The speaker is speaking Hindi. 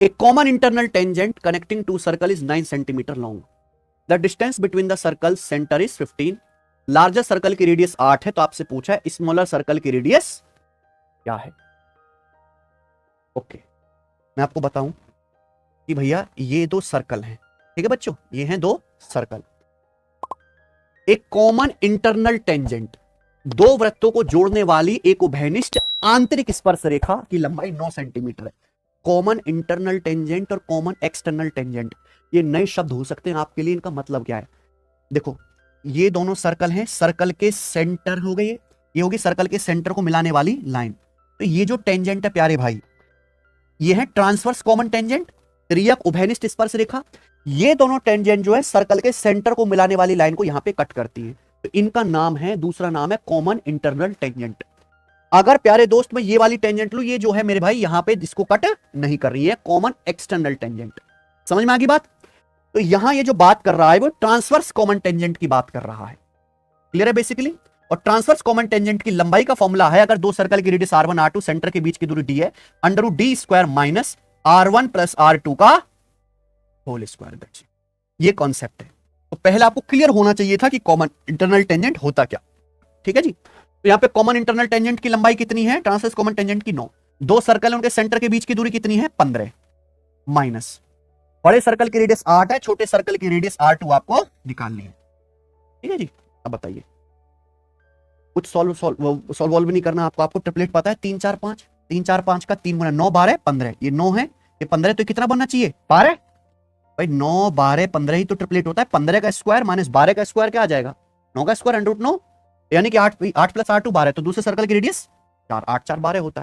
A common internal tangent connecting two circle is 9 centimetre long. The distance between the circle centre is 15। Larger circle की रेडियस 8 है, तो आपसे पूछा है स्मॉलर सर्कल की रेडियस क्या है। ओके, मैं आपको बताऊं कि भैया ये दो सर्कल हैं, ठीक है बच्चों, ये हैं दो सर्कल। एक कॉमन इंटरनल टेंजेंट, दो वृत्तों को जोड़ने वाली एक उभयनिष्ठ आंतरिक स्पर्श रेखा की लंबाई 9 सेंटीमीटर है। कॉमन इंटरनल टेंजेंट और कॉमन एक्सटर्नल टेंजेंट, ये नए शब्द हो सकते हैं आपके लिए, इनका मतलब क्या है। देखो, ये दोनों सर्कल हैं, सर्कल के सेंटर हो गए, ये होगी सर्कल के सेंटर को मिलाने वाली लाइन। तो ये जो टेंजेंट है प्यारे भाई, ये है ट्रांसवर्स कॉमन टेंजेंट, तिर्यक उभयनिष्ठ स्पर्श रेखा। ये दोनों टेंजेंट जो है सर्कल के सेंटर को मिलाने वाली लाइन को यहां पे कट करती है, तो इनका नाम है, दूसरा नाम है कॉमन इंटरनल टेंजेंट। अगर प्यारे दोस्त मैं ये वाली टेंजेंट लूं, ये जो है मेरे भाई यहां पे इसको कट नहीं कर रही है, कॉमन एक्सटर्नल टेंजेंट। समझ में आ गई बात। तो यहां ये जो बात कर रहा है वो ट्रांसवर्स कॉमन टेंजेंट की बात कर रहा है। क्लियर है बेसिकली। और ट्रांसवर्स कॉमन टेंजेंट की लंबाई का फॉर्मूला है, अगर दो सर्कल की रेडियस r1 r2, सेंटर के बीच की दूरी d है, √d² minus r1 plus r2 का होल स्क्वायर। ये कॉन्सेप्ट है। तो पहले आपको क्लियर होना चाहिए था कि कॉमन इंटरनल टेंजेंट होता क्या। ठीक है जी। तो यहां पे कॉमन इंटरनल टेंजेंट की लंबाई कितनी है, ट्रांसवर्स कॉमन टेंजेंट की 9। दो सर्कल उनके सेंटर के बीच की दूरी कितनी है, 15 माइनस बड़े सर्कल की रेडियस 8 है, छोटे सर्कल की रेडियस r2 आपको निकालनी है। ठीक है जी। अब बताइए, कुछ सॉल्व भी नहीं करना आपको ट्रिपलेट पता है, 3 4 5, 3 4 5 का 3 गुना 9 12 15, ये 9 है, ये 15, तो कितना बनना चाहिए 12। भाई 9 12 15 ही तो ट्रिपलेट होता है, 15 का स्क्वायर माइनस 12 का स्क्वायर क्या आ जाएगा, 9 का स्क्वायर √9, यानी कि 8 प्लस r2 12, तो दूसरे सर्कल की रेडियस 4, 8 4 12 होता है।